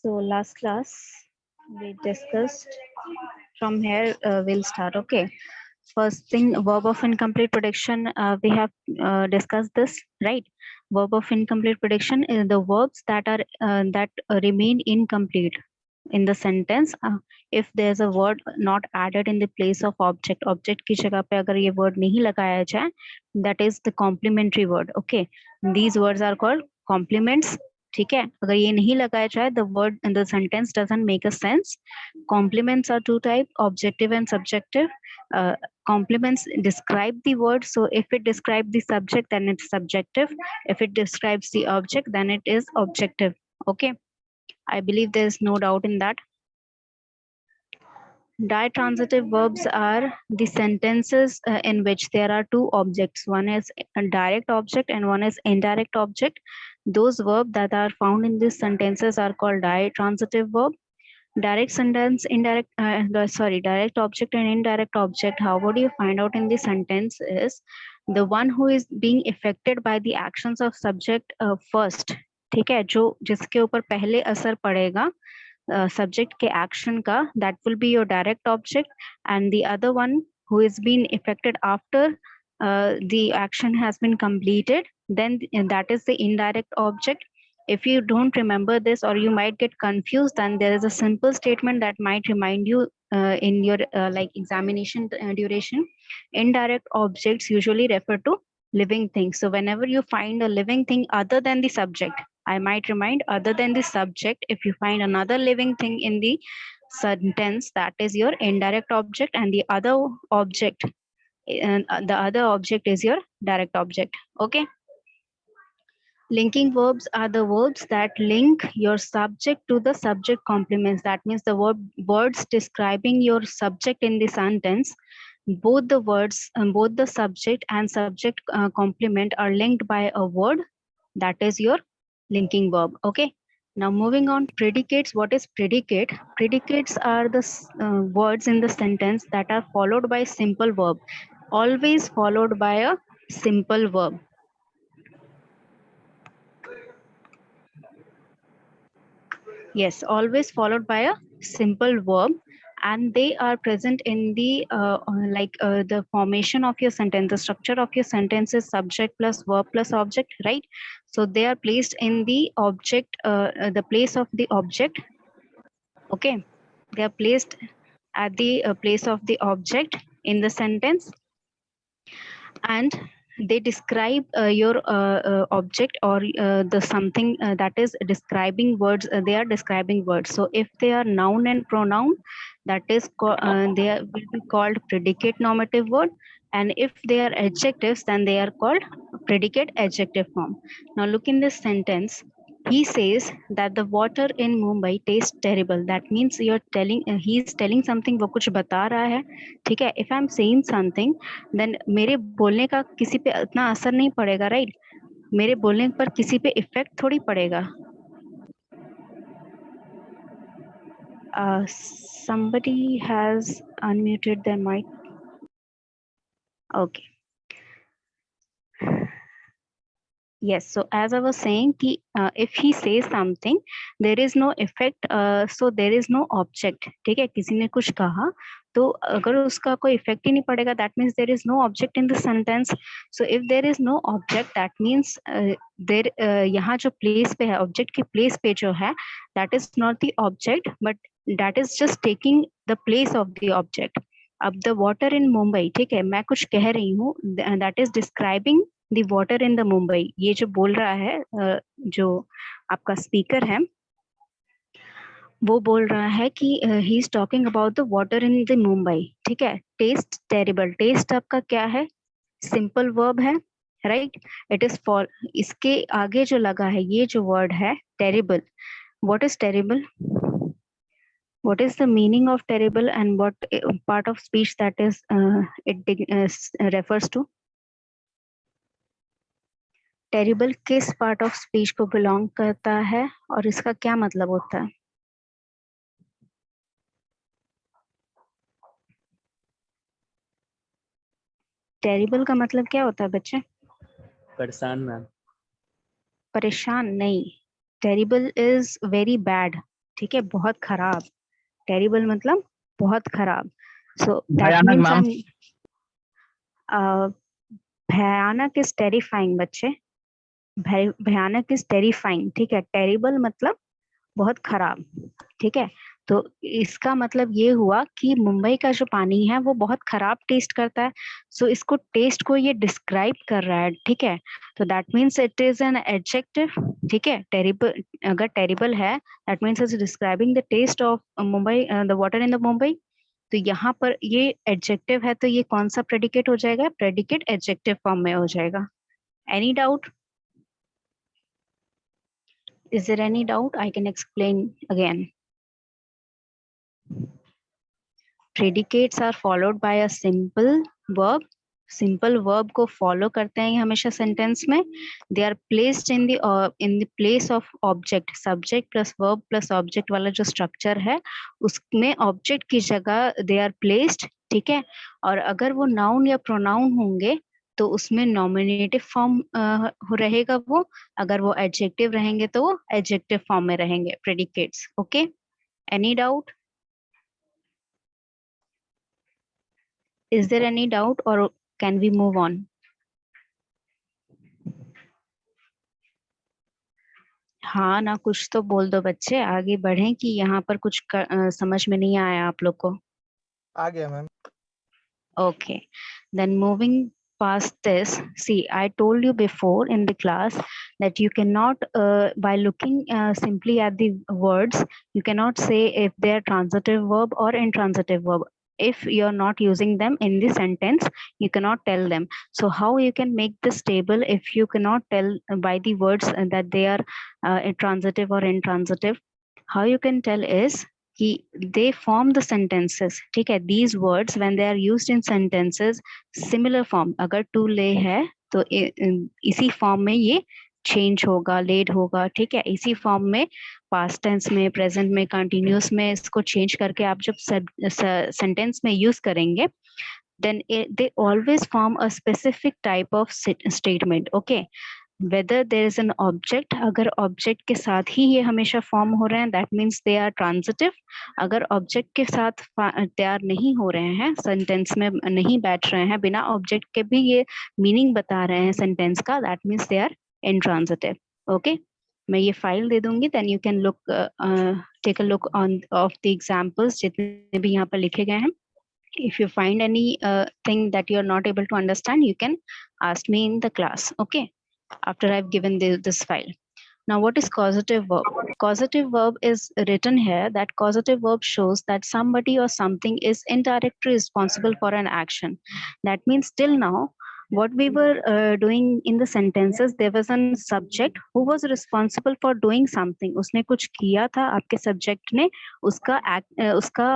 So last class we discussed. From here we'll start. Okay. First thing, verb of incomplete prediction. We have discussed this, right? Verb of incomplete prediction is the verbs that are remain incomplete in the sentence if there's a word not added in the place of object. Object की जगह पे अगर ये word नहीं लगाया जाए, that is the complementary word. Okay, these words are called complements. ठीक है, अगर ये नहीं लगाया जाए, the word in the sentence doesn't make a sense. Complements are two type, objective and subjective. Complements describe the word, so if it describes the subject, then it's subjective. If it describes the object, then it is objective. Okay, I believe there is no doubt in that. Ditransitive verbs are the sentences in which there are two objects. One is a direct object and one is indirect object. Those verbs that are found in these sentences are called ditransitive verb. Direct sentence, direct object and indirect object. How would you find out in the sentence is the one who is being affected by the actions of subject first. ठीक है, जो जिसके ऊपर पहले असर पड़ेगा subject के action का, that will be your direct object, and the other one who is being affected after the action has been completed, then that is the indirect object. If you don't remember this or you might get confused, then there is a simple statement that might remind you in your like examination duration. Indirect objects usually refer to living things. So whenever you find a living thing other than the subject, I might remind, other than the subject, if you find another living thing in the sentence, that is your indirect object, and the other object is your direct object. Okay. Linking verbs are the verbs that link your subject to the subject complements. That means the words describing your subject in the sentence, both the words, both the subject and subject complement are linked by a word. That is your linking verb. Okay. Now moving on, predicates. What is predicate? Predicates are the words in the sentence that are followed by simple verb, always followed by a simple verb. Yes, always followed by a simple verb, and they are present in the the formation of your sentence. The structure of your sentence is subject plus verb plus object, right? So they are placed in the object, the place of the object. Okay, they are placed at the place of the object in the sentence, and they describe your object or the something that is describing words. They are describing words. So if they are noun and pronoun, that is will be called predicate nominative word, and if they are adjectives, then they are called predicate adjective form. Now look in this sentence. He says that the water in Mumbai tastes terrible. That means you're telling, he is telling something, वो कुछ बता रहा है, ठीक है. If I'm saying something, then मेरे बोलने का किसी पे इतना असर नहीं पड़ेगा, right? मेरे बोलने पर किसी पे इफेक्ट थोड़ी पड़ेगा. Somebody has unmuted their mic. Okay. Yes, so as I was saying, if he says something, there is no effect, so there is no object. ठीक है, किसी ने कुछ कहा तो अगर उसका कोई effect ही नहीं पड़ेगा, that means there is no object in the sentence. So if there is no object, that means there यहाँ जो place पे है, object के place पे जो है, that is not the object, but that is just taking the place of the object. अब the water in Mumbai, ठीक है, मैं कुछ कह रही हूँ, that is describing the water in the Mumbai. ये जो बोल रहा है, जो आपका स्पीकर है, वो बोल रहा है कि he is talking about the water in the Mumbai. ठीक है. Taste terrible. Taste आपका क्या है? Simple verb है, right? It is for, इसके आगे जो लगा है, ये जो word है terrible. What is terrible? What is the meaning of terrible, and what part of speech that is it refers to? Terrible किस पार्ट ऑफ स्पीच को बिलोंग करता है और इसका क्या मतलब होता है? टेरिबल का मतलब क्या होता है बच्चे? परेशान मैम. परेशान नहीं. Terrible is very bad. ठीक है, बहुत खराब। टेरिबल मतलब बहुत खराब। सो दैट भयानक मीन्स मैम। भयानक इज टेरिफाइंग बच्चे, भयानक इज टेरिफाइंग, ठीक है। टेरिबल मतलब बहुत खराब, ठीक है। तो इसका मतलब ये हुआ कि मुंबई का जो पानी है वो बहुत खराब टेस्ट करता है। सो इसको टेस्ट को ये डिस्क्राइब कर रहा है, ठीक है। तो that means it is an adjective, ठीक है। टेरिबल अगर टेरिबल है that means it's describing the taste of Mumbai, the water in the Mumbai. तो यहाँ पर ये एडजेक्टिव है, तो ये कौन सा प्रेडिकेट हो जाएगा? प्रेडिकेट एडजेक्टिव फॉर्म में हो जाएगा। Any doubt? Is there any doubt? I can explain again. Predicates are followed by a simple verb. Simple verb को follow करते हैं हमेशा sentence में. They are placed in the place of object. Subject plus verb plus object वाला जो structure है उसमें object की जगह they are placed, ठीक है। और अगर वो noun या pronoun होंगे तो उसमें नॉमिनेटिव फॉर्म रहेगा वो। अगर वो एडजेक्टिव रहेंगे तो वो एडजेक्टिव फॉर्म में रहेंगे predicates. Okay, any doubt? Is there any doubt और कैन वी मूव ऑन? हाँ ना, कुछ तो बोल दो बच्चे, आगे बढ़ें कि यहाँ पर कुछ समझ में नहीं आया आप लोग को? आ गया ma'am. Okay, then moving past this, see, I told you before in the class that you cannot, by looking simply at the words, you cannot say if they are transitive verb or intransitive verb. If you're not using them in the sentence, you cannot tell them. So how you can make this table if you cannot tell by the words that they are transitive or intransitive? How you can tell is कि they form the sentences, ठीक है। These words when they are used in sentences, similar form, अगर to lay है तो इसी form में ये change होगा, laid होगा, ठीक है। इसी form में past tense में, present में, continuous में इसको change करके आप जब sentence में use करेंगे then they always form a specific type of statement, okay। whether there is an object, अगर object के साथ ही ये हमेशा form हो रहे हैं that means they are transitive। अगर object के साथ तैयार नहीं हो रहे हैं, sentence में नहीं बैठ रहे हैं, बिना object के भी ये meaning बता रहे हैं sentence का, that means they are intransitive, okay। मैं ये फाइल दे दूंगी, then you can look take a look on of the examples जितने भी यहाँ पर लिखे गए हैं। If you find any thing that you are not able to understand, you can ask me in the class, okay, after I've given this file. Now, what is causative verb? Causative verb is written here that causative verb shows that somebody or something is indirectly responsible for an action. That means till now, what we were doing in the sentences, there was a subject who was responsible for doing something. उसने कुछ किया था, आपके subject ने उसका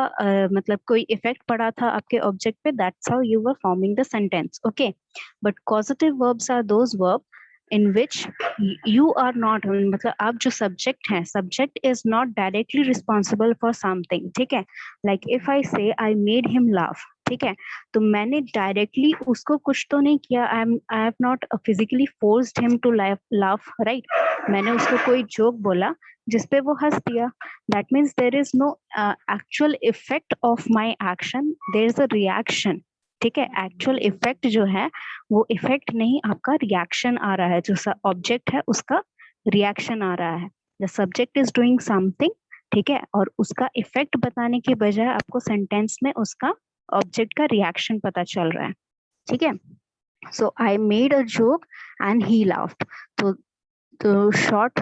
मतलब कोई effect पड़ा था आपके object पे. That's how you were forming the sentence. Okay, but causative verbs are those verbs in which you are not, मतलब आप जो subject हैं, subject is not directly responsible for something, ठीक है। Like if I say I made him laugh, ठीक है, तो मैंने directly उसको कुछ तो नहीं किया, I have not physically forced him to laugh, right। मैंने उसको कोई joke बोला जिसपे वो हंस दिया, that means there is no actual effect of my action, there is a reaction, ठीक है। एक्चुअल इफेक्ट जो है वो इफेक्ट नहीं, आपका रिएक्शन आ रहा है, जो ऑब्जेक्ट है उसका रिएक्शन आ रहा है। The subject is doing something, ठीक है, और उसका इफेक्ट बताने के बजाय आपको सेंटेंस में उसका ऑब्जेक्ट का रिएक्शन पता चल रहा है, ठीक है। So I made a joke and he laughed. तो शॉर्ट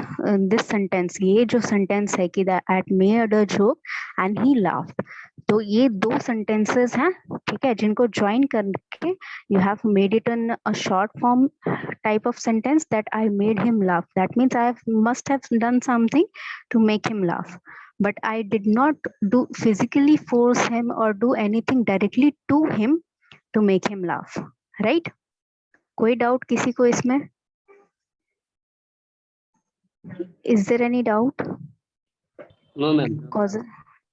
दिस सेंटेंस, ये जो सेंटेंस है कि that made a joke and he laughed, तो ये दो सेंटेंसेस हैं, ठीक है, जिनको ज्वाइन करके you have made it in a short form type of sentence that I made him laugh. That means I must have done something to make him laugh, but I did not do physically force him or do anything directly to him to make him laugh, right? कोई doubt किसी को इसमें? Is there any doubt? No, ma'am.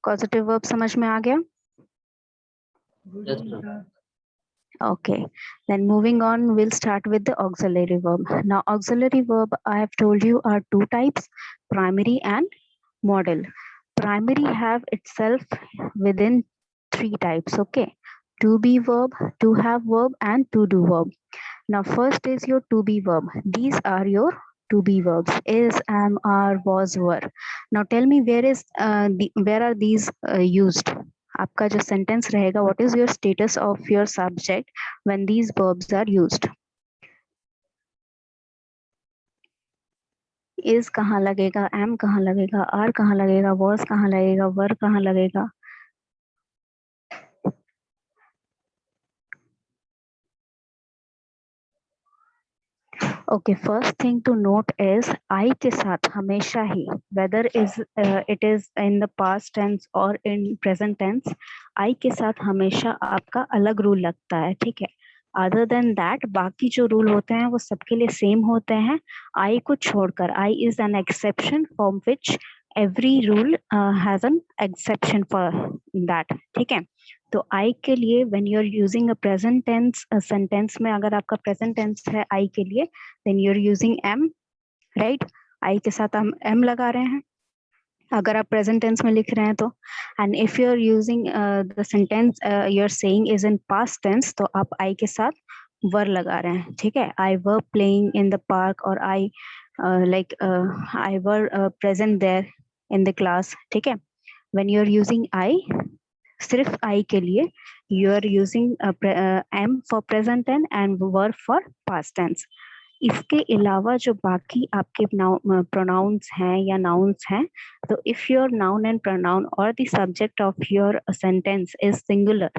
Causative verb समझ में आ गया? Yes, ma'am. Okay, then moving on, we'll start with the auxiliary verb. Now, auxiliary verb, I have told you, are two types, primary and modal. primary have itself within three types. Okay, to be verb, to have verb, and to do verb. Now first is your to be verb. These are your to be verbs: is, am, are, was, were. Now tell me where are these used? आपका जो sentence रहेगा, what is your status of your subject when these verbs are used? is कहाँ लगेगा, am कहाँ लगेगा, are कहाँ लगेगा, was कहाँ लगेगा, were कहाँ लगेगा? Okay, first thing to note is I के साथ हमेशा ही, whether it is in the past tense or in present tense, I के साथ हमेशा आपका अलग रूल लगता है, ठीक है? Other than that, बाकी जो रूल होते हैं वो सबके लिए सेम होते हैं. I को छोड़कर, I is an exception from which every rule has an exception for that, ठीक है? तो I के लिए when you are using a present tense sentence में, अगर आपका present tense है I के लिए, then you're using am, right? I के साथ हम am लगा रहे हैं अगर आप present tense में लिख रहे हैं तो. and if you're using the sentence you're saying is in past tense, तो आप I के साथ were लगा रहे हैं, ठीक है? I were playing in the park, or I I were present there in the class, ठीक है? when you're using I, सिर्फ I के लिए you are using am for present tense and were for past tense. इसके अलावा जो बाकी आपके pronouns हैं या nouns हैं, तो if your noun and pronoun or the subject of your sentence is singular,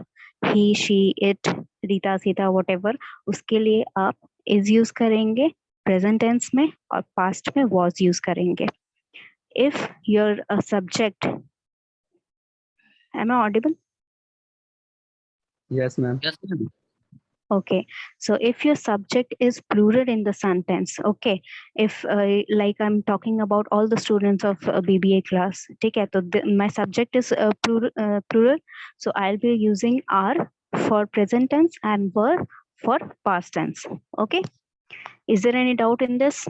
he, she, it, Rita, Sita, whatever, उसके लिए आप is use करेंगे present tense में और past में was use करेंगे. If your subject, am I audible? Yes, ma'am. Yes, ma'am. Okay, so if your subject is plural in the sentence, okay, if like I'm talking about all the students of BBA class, ठीक है? तो my subject is plural, so I'll be using are for present tense and were for past tense. Okay, is there any doubt in this?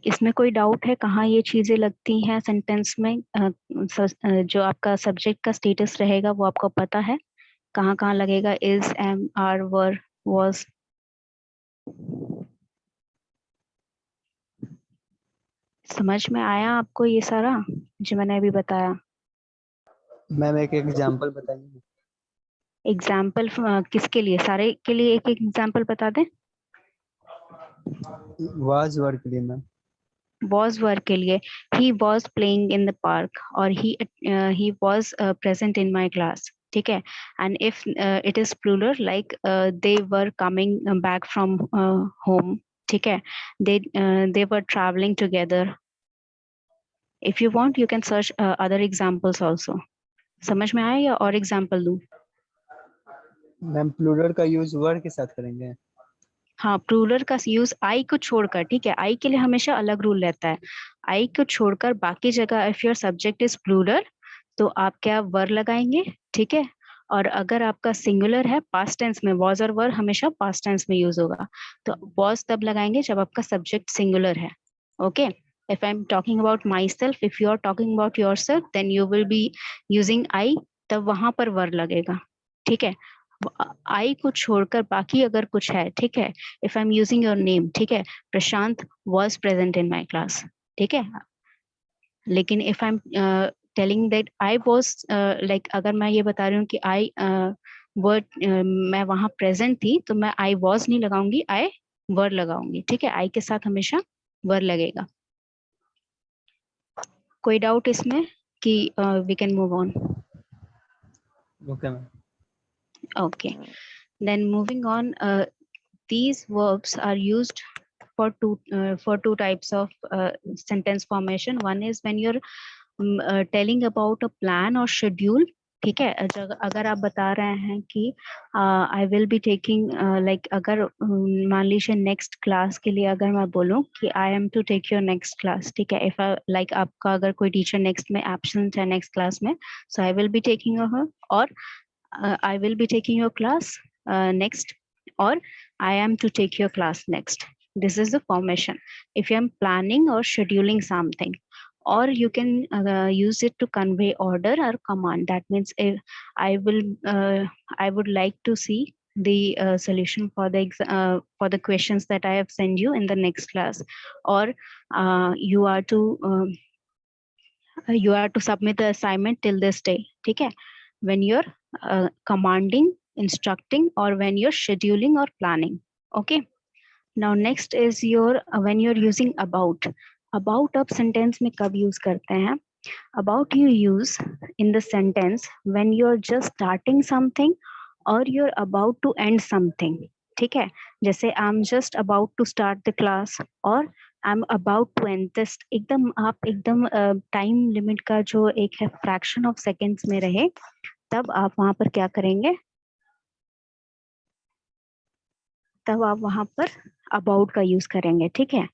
इसमें कोई doubt है कहाँ ये चीजें लगती हैं सेंटेंस में? जो आपका सब्जेक्ट का स्टेटस रहेगा वो आपको पता है कहाँ कहाँ लगेगा? is, am, are, were, was. समझ में आया आपको ये सारा जो मैंने अभी बताया? मैम एक एग्जांपल बताइए. एग्जाम्पल किसके लिए? सारे के लिए एक एक एग्जाम्पल बता दें. Was were के लिए मैम. was were के लिए he was playing in the park, और he was present in my class, ठीक है? and if it is plural, like they were coming back from home, ठीक है? they were traveling together. if you want you can search other examples also. समझ में आया या और example दूं? मैम प्लूरल का यूज वर के साथ करेंगे. हाँ, प्लूरल का यूज आई को छोड़कर, ठीक है? आई के लिए हमेशा अलग रूल रहता है. आई को छोड़कर बाकी जगह if your subject is plural तो आप क्या वर लगाएंगे, ठीक है? और अगर आपका सिंगुलर है पास्ट टेंस में, वॉज और वर हमेशा पास्ट टेंस में यूज होगा. तो वॉज तब लगाएंगे जब आपका सब्जेक्ट सिंगुलर है. Okay, if I'm talking about myself, if you are talking about yourself, then you will be using I, तब वहां पर वर लगेगा, ठीक है? आई को छोड़कर बाकी अगर कुछ है, ठीक है? If I am using your name, ठीक है? Prashant was present in my class, ठीक है? लेकिन if I am telling that I was, like अगर मैं ये बता रही हूँ कि आई वर्ड मैं वहां प्रेजेंट थी, तो मैं आई वॉज नहीं लगाऊंगी, आई वर्ड लगाऊंगी, ठीक है? आई के साथ हमेशा वर्ड लगेगा. कोई डाउट इसमें कि we can move on? Okay ma'am. Okay, then moving on, these verbs are used for two types of sentence formation. One is when you're telling about a plan or schedule, ठीक है? अगर आप बता रहे हैं कि आई विल बी टेकिंग, लाइक अगर मान लीजिए नेक्स्ट क्लास के लिए अगर मैं बोलूँ कि I am to take your next class, ठीक है? इफ लाइक आपका अगर कोई टीचर नेक्स्ट में एब्सेंट है नेक्स्ट क्लास में, so I will be taking her, और I will be taking your class next, or I am to take your class next. This is the formation. If I'm planning or scheduling something, or you can use it to convey order or command. That means if I would like to see the solution for the questions that I have sent you in the next class, or you are to submit the assignment till this day. Okay, when you're commanding, instructing, or when you're scheduling or planning. Okay. Now next is your when you're using about. About अब sentence में कब use करते हैं? About you use in the sentence when you're just starting something or you're about to end something. ठीक है, जैसे I'm just about to start the class or I'm about to end this. एकदम आप एकदम time limit का जो एक है फ्रैक्शन ऑफ सेकेंड्स में रहे, तब आप वहां पर क्या करेंगे? तब आप वहां पर about का यूज करेंगे. ठीक है,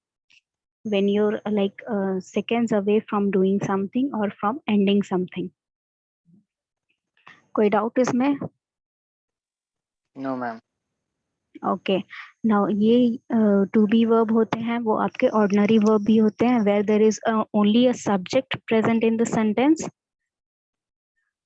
when you're like seconds away from doing something or from ending something. कोई डाउट इसमें? No ma'am. ओके, नाउ ये टू बी वर्ब होते हैं, वो आपके ऑर्डिनरी वर्ब भी होते हैं where there is only a subject present in the sentence,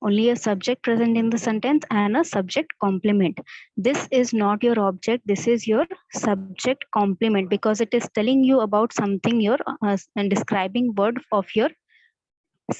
only a subject present in the sentence and a subject complement. This is not your object, this is your subject complement because it is telling you about something, your and describing word of your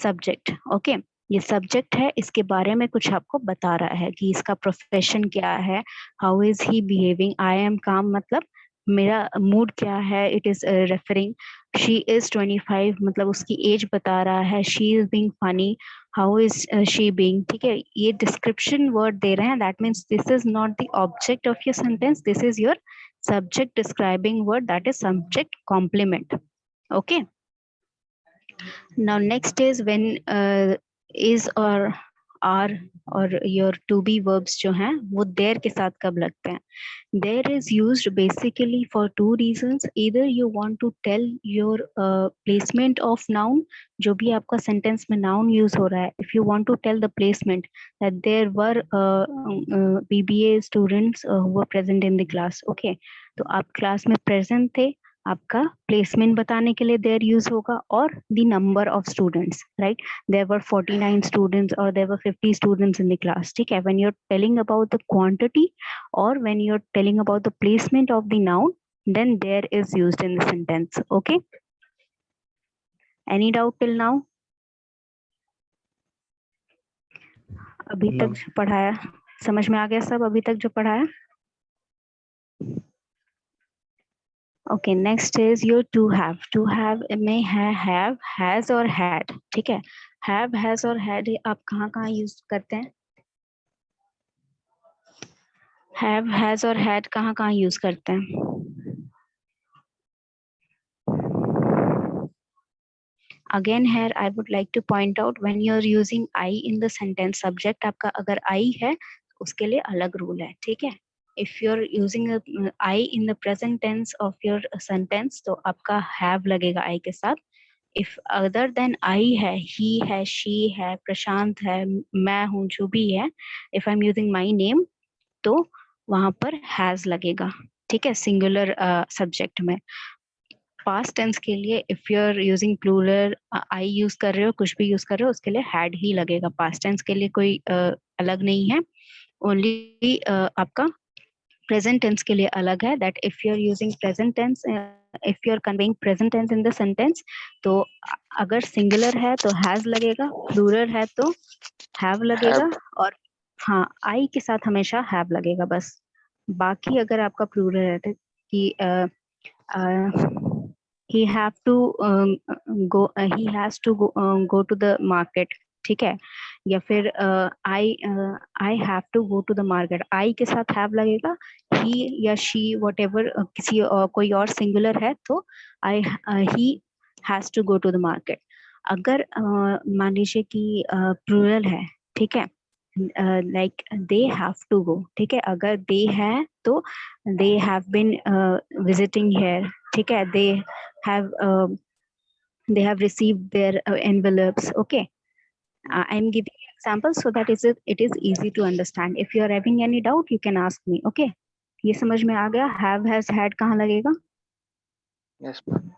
subject. Okay, ये subject है, इसके बारे में कुछ आपको बता रहा है कि इसका प्रोफेशन क्या है, how is he behaving. I am काम मतलब मेरा मूड क्या है, it is referring. She is 25 मतलब उसकी एज बता रहा है. She is being funny, how is she being. ठीक है, ये डिस्क्रिप्शन वर्ड दे रहे हैं. That means this is not the object of your sentence, this is your subject describing word, that is subject complement. Okay, now next is when is or are और your to be verbs जो हैं वो there के साथ कब लगते हैं? There is used basically for two reasons. Either you want to tell your placement of noun, जो भी आपका sentence में noun use हो रहा है. If you want to tell the placement that there were BBA students who were present in the class. Okay, तो आप class में present थे, आपका प्लेसमेंट बताने के लिए देयर यूज होगा, और the number of students, right. There were 49 students और there were 50 students in the class. ठीक है, when you are telling about the quantity और when you are telling about the placement of the noun, then there is used in the sentence. Okay, any doubt till now? अभी तक जो पढ़ाया समझ में आ गया सब? अभी तक जो पढ़ाया? Okay, next is your to have. To have में है हैव, हैज और हैड. ठीक है, हैव, हैज और हैड आप कहाँ कहाँ यूज करते हैं? हैव, हैज और हैड कहाँ कहाँ यूज करते हैं? Again here I would like to point out when you are using I in the sentence, subject आपका अगर I है उसके लिए अलग रूल है. ठीक है, if you're using I in the present tense of your sentence तो आपका have लगेगा I के साथ. If other than I है, he है, she है, प्रशांत है, मैं हूँ, जो भी है, if I'm using my name तो वहां पर has लगेगा. ठीक है, सिंगुलर सब्जेक्ट में. पास्ट टेंस के लिए if you are using plural, I use कर रहे हो, कुछ भी यूज कर रहे हो, उसके लिए हैड ही लगेगा. पास्ट टेंस के लिए कोई अलग नहीं है, ओनली आपका प्रेजेंट टेंस के लिए अलग है. That if you are using present tense, if you are conveying present tense in the sentence, तो अगर सिंगुलर है तो हैज लगेगा, प्लूरल है तो हैव लगेगा, और हाँ आई के साथ हमेशा हैव लगेगा बस. बाकी अगर आपका प्लूरल है कि he have to go he has to go to the market. ठीक है, या फिर I have to go to the market, I के साथ have लगेगा. he या she whatever किसी कोई और सिंगुलर है तो he has to go to the market. अगर मान लीजिए कि प्लूरल है, ठीक है, like they have to go. ठीक है, अगर they है तो they have been visiting here. ठीक है, they have received their envelopes. Okay, I'm giving examples so that it is easy to understand. If you are having any doubt you can ask me. Okay, ये समझ में आ गया? have, has, had कहाँ लगेगा? Yes, ma'am.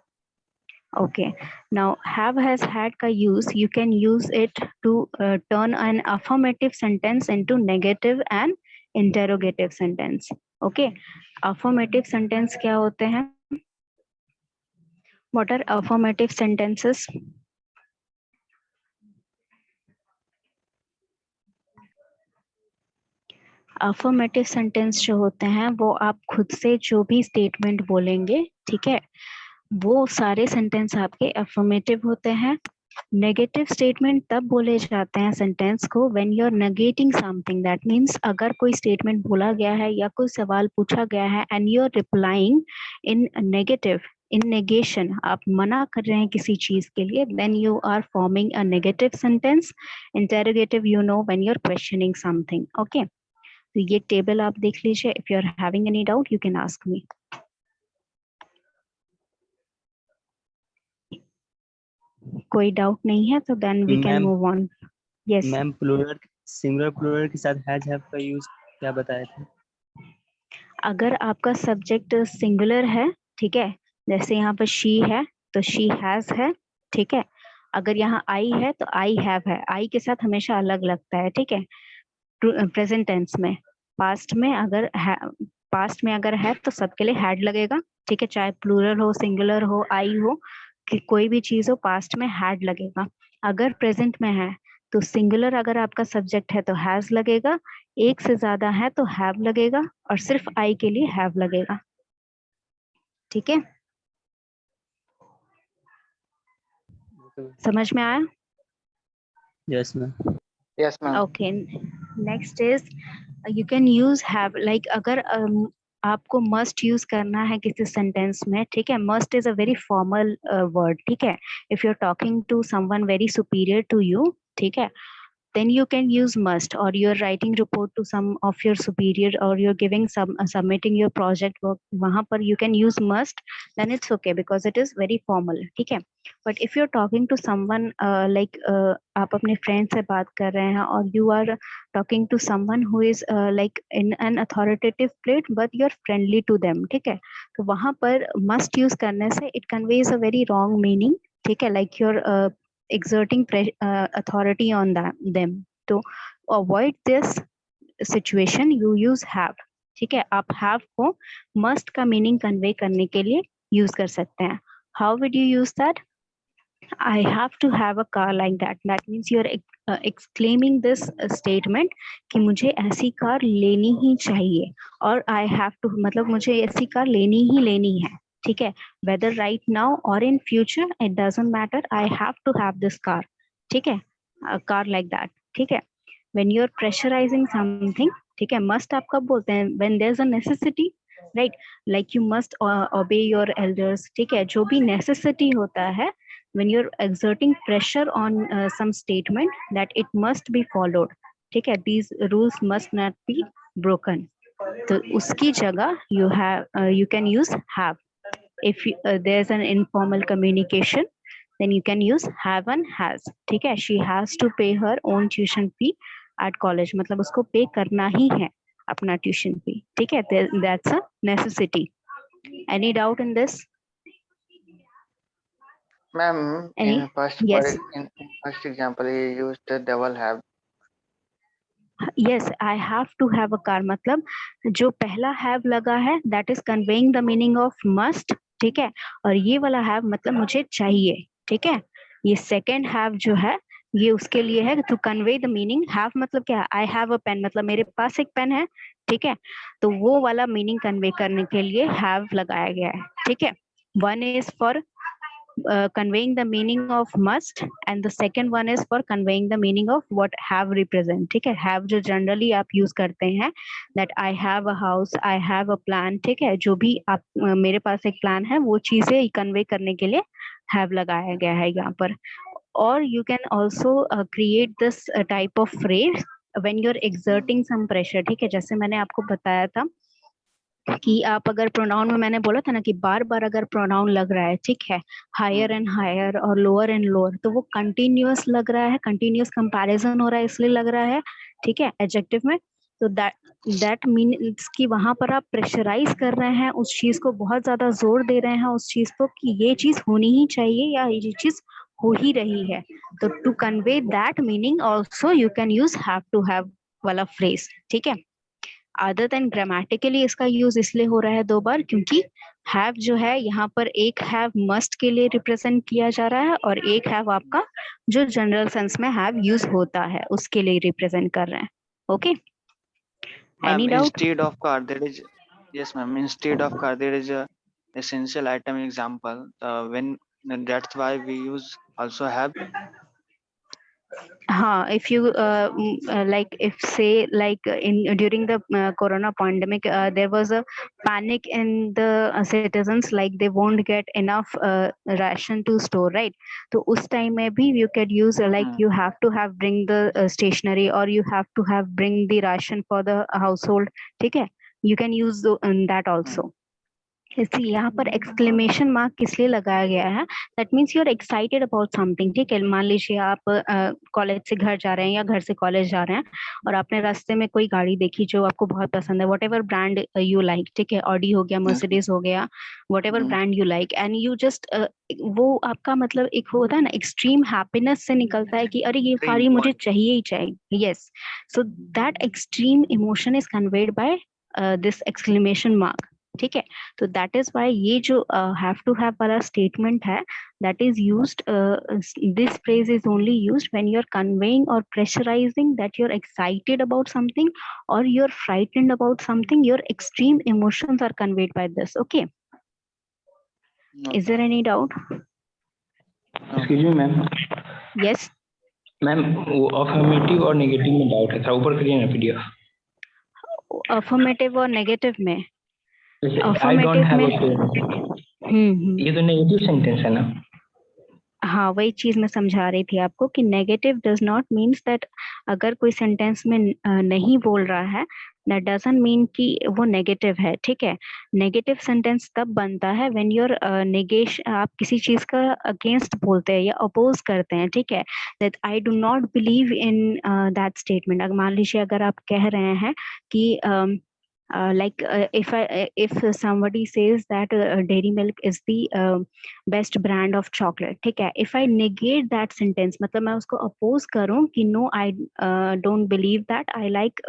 Okay, now have has had का use, you can use it to turn an affirmative sentence into negative and interrogative sentence. Okay, affirmative sentence क्या होते हैं? What are affirmative sentences? Affirmative sentence जो होते हैं वो आप खुद से जो भी स्टेटमेंट बोलेंगे, ठीक है, वो सारे सेंटेंस आपके अफर्मेटिव होते हैं. नेगेटिव स्टेटमेंट तब बोले जाते हैं सेंटेंस को when you are negating something. That means अगर कोई स्टेटमेंट बोला गया है या कोई सवाल पूछा गया है and you are replying in negative, in negation, आप मना कर रहे हैं किसी चीज के लिए, then you are forming a negative sentence. Interrogative you know when you are questioning something. Okay, तो ये टेबल आप देख लीजिए. If you are having any doubt you can ask me. कोई डाउट नहीं है तो then we can ma'am, move on. Yes, ma'am plural singular plural के साथ हैज हैव का यूज क्या बताया था? अगर आपका सब्जेक्ट सिंगुलर है, ठीक है, जैसे यहाँ पर शी है तो शी हैज है, ठीक है. अगर यहाँ आई है तो आई हैव है. आई के साथ हमेशा अलग लगता है, ठीक है, प्रेजेंट टेंस में. पास्ट में अगर है तो सबके लिए हैड लगेगा, ठीक है, चाहे प्लूरल हो, सिंगुलर हो, आई हो, कि कोई भी चीज हो, पास्ट में हैड लगेगा. अगर प्रेजेंट में है तो सिंगुलर अगर आपका सब्जेक्ट है तो हैज लगेगा, एक से ज्यादा है तो हैव लगेगा, और सिर्फ आई के लिए हैव लगेगा. ठीक है, समझ में आया? Yes ma'am. Yes, ma'am. Okay, next is you can use have. Like अगर आपको must use करना है किसी sentence में, ठीक है, must is a very formal word, ठीक है. If you're talking to someone very superior to you, ठीक है, then you can use must. Or you're writing report to some of your superior, or you're giving some submitting your project work, वहाँ पर you can use must, then it's okay because it is very formal, ठीक है. But if you're talking to someone like आप अपने friend से बात कर रहे हैं और you are talking to someone who is like in an authoritative place but you're friendly to them, ठीक है, तो वहाँ पर must use करने से it conveys a very wrong meaning, ठीक है, like you're exerting authority on them. To avoid this situation you use have, ठीक है. आप have को must का meaning convey करने के लिए use कर सकते हैं. How would you use that? I have to have a car like that. That means you're exclaiming this statement कि मुझे ऐसी कार लेनी ही चाहिए, और I have to मतलब मुझे ऐसी कार लेनी ही लेनी है, ठीक है, whether right now or in future it doesn't matter, I have to have this car, ठीक है, a car like that, ठीक है. When you're pressurizing something, ठीक है, must आप कब बोलते हैं? When there's a necessity, right? Like you must obey your elders, ठीक है, जो भी necessity होता है, when you're exerting pressure on some statement that it must be followed, ठीक है, these rules must not be broken, तो उसकी जगह you can use have. If there's an informal communication then you can use have and has, ठीक है. She has to pay her own tuition fee at college, मतलब उसको पे करना ही है अपना tuition fee, ठीक है, that's a necessity. Any doubt in this? Ma'am, Any? in first Yes. in first example, he used the double have. Yes, I have to have a car, मतलब जो पहला have लगा है that is conveying the meaning of must, ठीक है, और ये वाला have मतलब मुझे चाहिए, ठीक है. ये second have जो है ये उसके लिए है to convey the meaning. have मतलब क्या है? I have a pen, मतलब मेरे पास एक पेन है, ठीक है, तो वो वाला meaning convey करने के लिए have लगाया गया है, ठीक है. One is for conveying the meaning of must and the second one is for conveying the meaning of what have represent, ठीक है. have जो generally आप use करते हैं that I have a house, I have a plan, ठीक है, जो भी आप मेरे पास एक plan है, वो चीजें convey करने के लिए have लगाया गया है यहाँ पर. Or you can also create this type of phrase when you're exerting some pressure, ठीक है, जैसे मैंने आपको बताया था कि आप अगर प्रोनाउन में मैंने बोला था ना कि बार बार अगर प्रोनाउन लग रहा है, ठीक है, हायर एंड हायर और लोअर एंड लोअर, तो वो कंटिन्यूअस लग रहा है, कंटिन्यूअस कंपैरिजन हो रहा है इसलिए लग रहा है, ठीक है, एडजेक्टिव में. तो दैट मीन्स कि वहां पर आप प्रेशराइज कर रहे हैं उस चीज को, बहुत ज्यादा जोर दे रहे हैं उस चीज को कि ये चीज होनी ही चाहिए या ये चीज हो ही रही है। तो to convey that meaning also you can use have to have वाला फ्रेज, ठीक है। अदर देन ग्रामेटिकली इसका यूज इसलिए हो रहा है 2 बार, क्योंकि हैव जो है यहाँ पर एक हैव मस्ट के लिए रिप्रेजेंट किया जा रहा है और एक हैव आपका जो जनरल सेंस में हैव यूज होता है उसके लिए रिप्रेजेंट कर रहे हैं। Okay, Ma'am, any doubt? instead of car, there is, yes, ma'am. Instead of car, there is a essential item example. When that's why we use also have. हाँ, if you like if say like in during the corona pandemic there was a panic in the citizens, like they won't get enough ration to store, right? तो उस time में भी you could use like you have to have bring the stationery or you have to have bring the ration for the household, ठीक है, you can use that also. इसलिए यहाँ पर exclamation mark किस लिए लगाया गया है? That means you are excited about something, ठीक है। मान लीजिए आप कॉलेज से घर जा रहे हैं या घर से कॉलेज जा रहे हैं और आपने रास्ते में कोई गाड़ी देखी जो आपको बहुत पसंद है, what ever brand you like, ठीक है, ऑडी हो गया, मर्सिडीज हो गया, what ever brand you like, and you just वो आपका मतलब एक होता है ना, एक्सट्रीम हैप्पीनेस से निकलता है कि अरे ये गाड़ी मुझे चाहिए ही चाहिए। Yes, so that extreme emotion is conveyed by this exclamation mark, ठीक है। तो दैट इज वाई ये जो हैव टू हैव वाला स्टेटमेंट है, that is used, this phrase is only used when you are conveying और pressurising that you are excited about something और you are frightened about something, your extreme emotions are conveyed by this. Okay, is there any doubt? Excuse me ma'am. Yes ma'am, वो affirmative और negative में doubt है, थोड़ा ऊपर करिए ना PDF. Affirmative और नेगेटिव में? I don't have a pen, ये तो नेगेटिव सेंटेंस है ना? हाँ, वही चीज मैं समझा रही थी आपको कि negative does not means that अगर कोई सेंटेंस में नहीं बोल रहा है, दैट डजंट मीन कि वो नेगेटिव है, ठीक है। नेगेटिव सेंटेंस तब बनता है व्हेन योर नेगेशन, आप किसी चीज का अगेंस्ट बोलते हैं या अपोज करते हैं, ठीक है। That I do not believe in that statement. अगर मान लीजिए अगर आप कह रहे हैं कि if somebody says that dairy milk is the best brand of chocolate, ठीक है, if I negate that sentence, मतलब मैं उसको oppose करूं कि no, I don't believe that, I like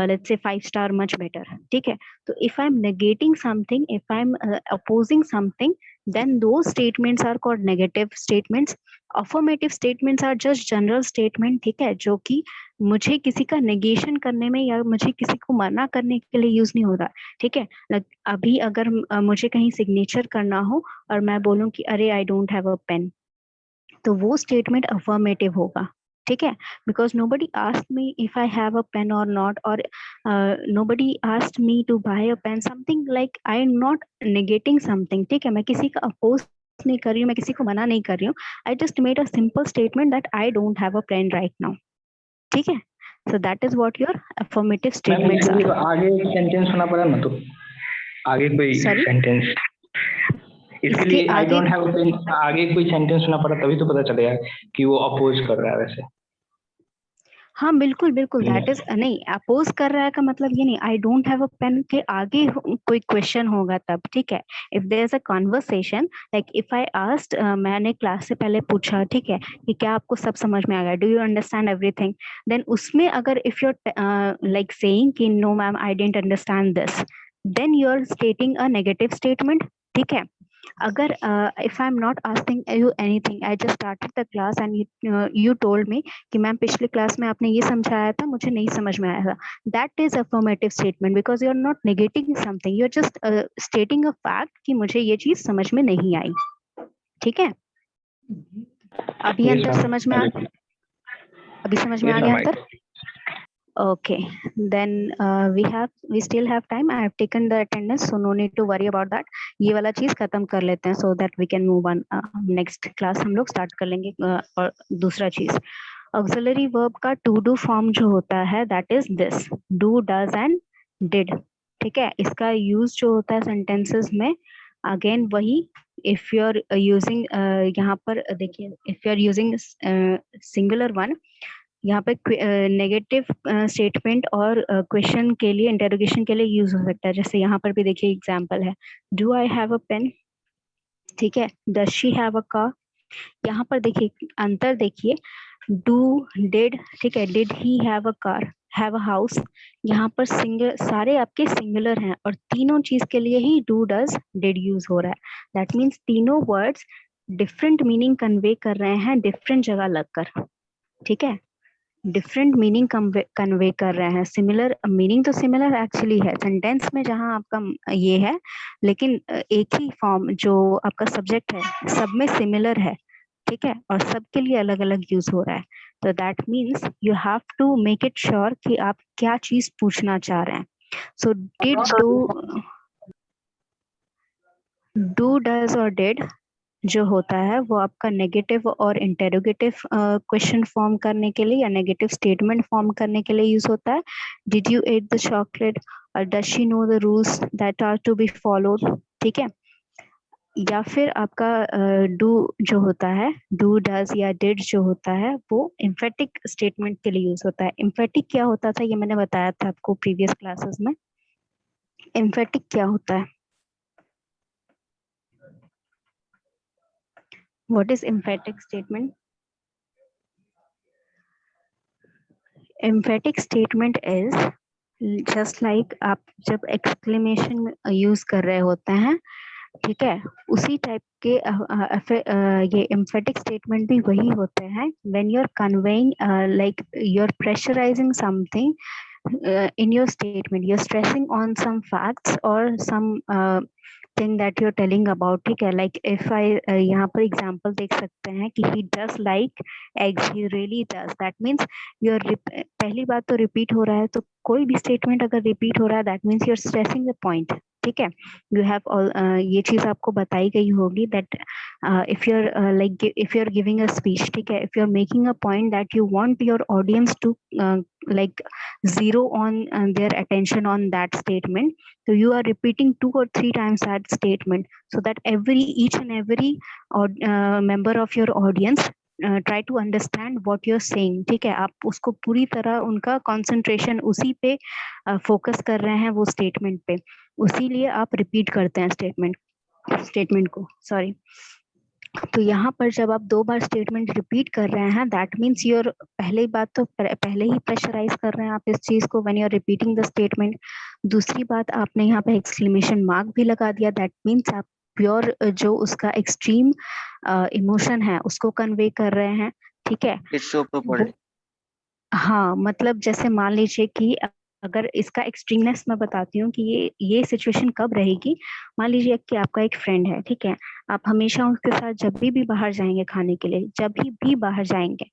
let's say 5-star much better, ठीक है। तो if I'm negating something, if I'm opposing something, then those statements are called negative statements. Affirmative statements are just general statement, ठीक है, जो कि मुझे किसी का नेगेशन करने में या मुझे किसी को मना करने के लिए यूज नहीं हो रहा, ठीक है। अभी अगर मुझे कहीं सिग्नेचर करना हो और मैं बोलूं कि अरे I don't have a pen, तो वो स्टेटमेंट अफर्मेटिव होगा, ठीक है, because nobody asked me if I have a pen और नॉट, और nobody asked me to buy a pen, something like I am not negating something, ठीक है। मैं किसी का अपोज नहीं कर रही हूँ, मैं किसी को मना नहीं कर रही हूँ, I just made a simple statement that I don't have a pen right now, ठीक है। So that is what your affirmative statements are. आगे एक सेंटेंस सुना पड़ा ना, तो आगे कोई सेंटेंस, इसके लिए I don't have a pen, आगे कोई सेंटेंस सुना पड़ा तभी तो पता चलेगा कि वो अपोज कर रहा है वैसे। हाँ बिल्कुल बिल्कुल, दैट इज नहीं, अपोज कर रहा है का मतलब ये नहीं, I don't have a pen के आगे कोई क्वेश्चन होगा तब, ठीक है। If there is a conversation, like if I asked, मैंने क्लास से पहले पूछा, ठीक है, कि क्या आपको सब समझ में आ गया, do you understand everything, then उसमें अगर इफ यू लाइक सेइंग कि no ma'am I didn't understand this, then you are stating a negative statement, ठीक है। अगर if I am not asking you anything, I just started the class and you told me कि ma'am पिछले class में आपने ये समझाया था, मुझे नहीं समझ में आया था, that is affirmative statement, because you are not negating something, you are just stating a fact कि मुझे ये चीज समझ में नहीं आई, ठीक है। अभी अंतर समझ में अभी समझ में आ गया अंतर? Okay, then we still have time. I have taken the attendance, so no need to worry about that. ये वाला चीज खत्म कर लेते हैं so that we can move on. Next class हम लोग start कर लेंगे और दूसरा चीज auxiliary verb का to do form जो होता है that is this, do, does and did, ठीक है। इसका use जो होता है sentences में again वही, if you are using यहाँ पर देखिए, if you are using singular one, यहाँ पे नेगेटिव स्टेटमेंट और क्वेश्चन के लिए, इंटेरोगेशन के लिए यूज हो सकता है। जैसे यहाँ पर भी देखिए एग्जांपल है, do I have a pen, ठीक है, does she have a car. यहाँ पर देखिए अंतर, देखिए डू, डिड, ठीक है, did he have a car, have a house. यहाँ पर सिंगल, सारे आपके सिंगुलर हैं और तीनों चीज के लिए ही डू, डज, डिड यूज हो रहा है। दैट मीन्स तीनों वर्ड्स डिफरेंट मीनिंग कन्वे कर रहे हैं डिफरेंट जगह लगकर, ठीक है, डिफरेंट मीनिंग कन्वे कर रहे हैं। सिमिलर मीनिंग तो सिमिलर एक्चुअली है सेंटेंस में जहां आपका ये है, लेकिन एक ही फॉर्म जो आपका सब्जेक्ट है सब में सिमिलर है, ठीक है, और सबके लिए अलग अलग यूज हो रहा है। तो that means you have to make it sure कि आप क्या चीज पूछना चाह रहे हैं। सो डिड, डू, डज और डिड जो होता है वो आपका नेगेटिव और इंटेरोगेटिव क्वेश्चन फॉर्म करने के लिए या नेगेटिव स्टेटमेंट फॉर्म करने के लिए यूज होता है। Did you eat the chocolate, और does she know the rules that are to be followed, ठीक है। या फिर आपका डू जो होता है, डू, डज या डिड जो होता है वो एम्फेटिक स्टेटमेंट के लिए यूज होता है। एम्फेटिक क्या होता था ये मैंने बताया था आपको प्रीवियस क्लासेस में। एम्फेटिक क्या होता है, what is emphatic statement? Emphatic statement is just like आप जब एक्सक्लेमेशन यूज कर रहे होते हैं, ठीक है, उसी टाइप के ये एम्फेटिक स्टेटमेंट भी वही होते हैं when you are conveying like you are pressurising something in your statement, you're stressing on some facts or some thing that you're telling about, ठीक है। like if I यहाँ पर example देख सकते हैं कि he does like eggs, he really does, that means you're पहली बात तो repeat हो रहा है, तो कोई भी statement अगर repeat हो रहा है that means you're stressing the point, ठीक है। you have all ये चीज आपको बताई गई होगी that if you're like if you're giving a speech, ठीक है, if you're making a point that you want your audience to like zero on their attention on that statement, so you are repeating 2 or 3 times that statement so that each and every member of your audience try to understand what you're saying, ठीक है। आप उसको पूरी तरह उनका concentration उसी पे focus कर रहे हैं, वो स्टेटमेंट पे, उसीलिए आप रिपीट करते हैं स्टेटमेंट को, सॉरी। तो यहाँ पर जब आप 2 बार स्टेटमेंट रिपीट कर रहे हैं दैट मीन्स यूर, पहली बात तो पहले ही प्रेशराइज कर रहे हैं आप इस चीज को when you are repeating the statement. दूसरी बात, आपने यहाँ पे एक्सक्लेमेशन मार्क भी लगा दिया, दैट मीन्स आप प्योर जो उसका एक्सट्रीम इमोशन है उसको कन्वे कर रहे हैं, ठीक है। It's so proper. हाँ, मतलब जैसे मान लीजिए कि अगर इसका एक्सट्रीमनेस मैं बताती हूँ कि ये सिचुएशन कब रहेगी। मान लीजिए कि आपका एक फ्रेंड है, ठीक है, आप हमेशा उसके साथ जब भी बाहर जाएंगे खाने के लिए, जब भी बाहर जाएंगे,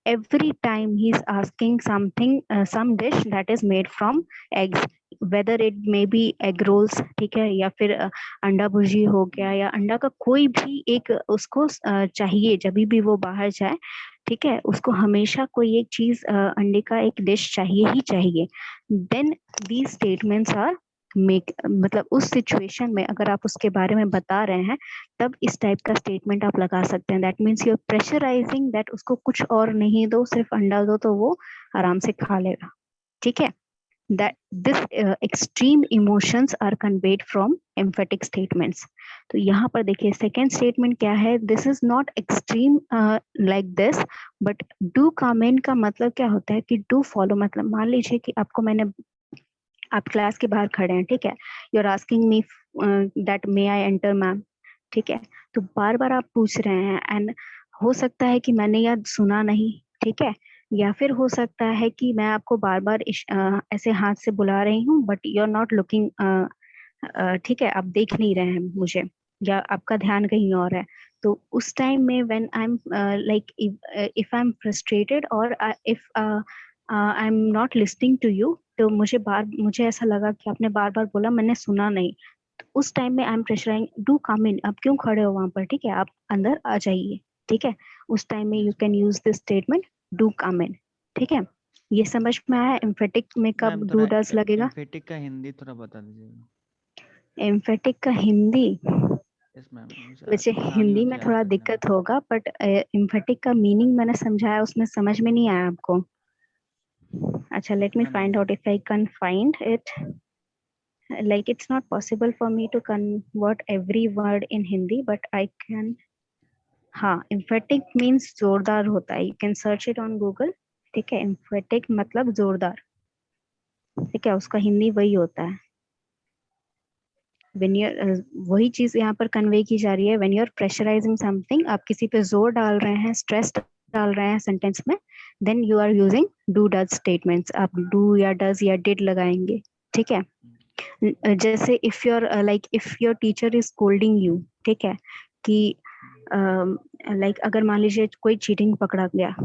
every time he is asking something, some dish that is made from eggs, whether it may be egg rolls, ठीक है, या फिर अंडा भुर्जी हो गया, या अंडा का कोई भी एक उसको चाहिए जब भी वो बाहर जाए, ठीक है, उसको हमेशा कोई एक चीज अंडे का एक डिश चाहिए ही चाहिए। Then these statements are make, मतलब उस सिचुएशन में अगर आप उसके बारे में बता रहे हैं तब इस टाइप का स्टेटमेंट आप लगा सकते हैं। That means you are pressurising that उसको कुछ और नहीं दो, सिर्फ अंडा दो तो वो आराम से खा लेगा, ठीक है। that this extreme emotions are conveyed from emphatic statements। तो यहाँ पर देखिए सेकेंड स्टेटमेंट क्या है, this is not extreme like this, but do come in का मतलब क्या होता है कि डू फॉलो, मतलब मान लीजिए कि आपको मैंने, आप क्लास के बाहर खड़े हैं, ठीक है, you are asking me that may I enter ma'am, ठीक है, तो बार बार आप पूछ रहे हैं एंड हो सकता है कि मैंने याद सुना नहीं, ठीक है, या फिर हो सकता है कि मैं आपको बार बार ऐसे हाथ से बुला रही हूँ but you are not looking, ठीक है, आप देख नहीं रहे हैं मुझे, या आपका ध्यान कहीं और है। तो उस टाइम में when I am like if I am frustrated और if I am not listening to you, तो मुझे ऐसा लगा कि आपने बार बार बोला, मैंने सुना नहीं, तो उस टाइम में आई एम प्रेशराइंग, डू कम इन, आप क्यों खड़े हो वहां पर, ठीक है, आप अंदर आ जाइए, ठीक है। उस टाइम में you can use this statement do come in, ठीक है। ये समझ में आया एम्फेटिक में कब डू डज लगेगा? एम्फेटिक का हिंदी थोड़ा बता दीजिएगा। एम्फेटिक का हिंदी Yes, ma'am. वैसे बनानी हिंदी होती में है थोड़ा आखिर में। दिक्कत होगा, बट एम्फेटिक का मीनिंग मैंने समझाया, उसमें समझ में नहीं आया आपको? अच्छा, लेट मी नहीं, फाइंड नहीं, out if I can find it. Like it's not possible for me to convert every word in Hindi, but I can. हाँ, emphatic means जोरदार होता है. You can search it on Google. ठीक है, emphatic मतलब जोरदार. ठीक है, उसका हिंदी वही होता है. When you're वही चीज यहाँ पर कन्वे की जा रही है. When you're pressurizing something, आप किसी पे जोर डाल रहे हैं, स्ट्रेस डाल रहे हैं सेंटेंस में, then you are using do does statements. आप do या does या did लगाएंगे. ठीक है, जैसे if your like if your teacher is scolding you, ठीक है, कि लाइक अगर मान लीजिए कोई चीटिंग पकड़ा गया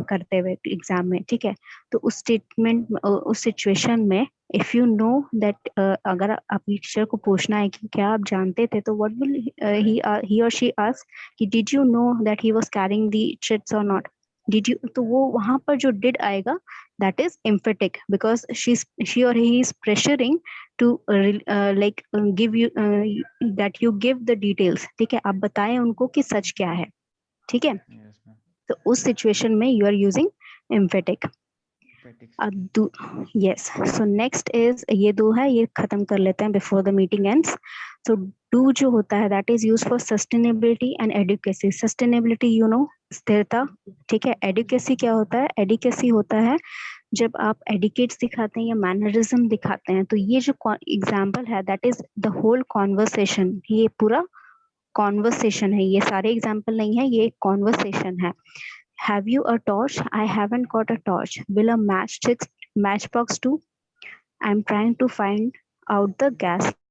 करते हुए एग्जाम में, ठीक है, तो उस स्टेटमेंट उस सिचुएशन में इफ यू नो दैट, अगर आप टीचर को पूछना है कि क्या आप जानते थे, तो व्हाट विल ही और शी आस्क कि did you know that he was carrying the chits और नॉट, डिड यू, तो वो वहां पर जो डिड आएगा that is emphatic because she or he is pressuring to give you that you give the details. ठीक है, आप बताएं उनको कि सच क्या है. ठीक है, Yes, ma'am. तो उस सिचुएशन में you are using emphatic. अब yes, so next is ये दो है, ये खत्म कर लेते हैं before the meeting ends. So do जो होता है that is used for sustainability and advocacy. Sustainability you know, स्थिरता. ठीक है, advocacy क्या होता है? Advocacy होता है जब आप एडिकेट दिखाते हैं या मैनरिज्म दिखाते हैं. तो ये जो एग्जाम्पल है that is the whole conversation. ये पूरा कॉन्वर्सेशन है, ये सारे एग्जाम्पल नहीं है, ये एक कॉन्वर्सेशन है. Have you a torch? I haven't got a torch. Will a match box do? I am trying to find out the gas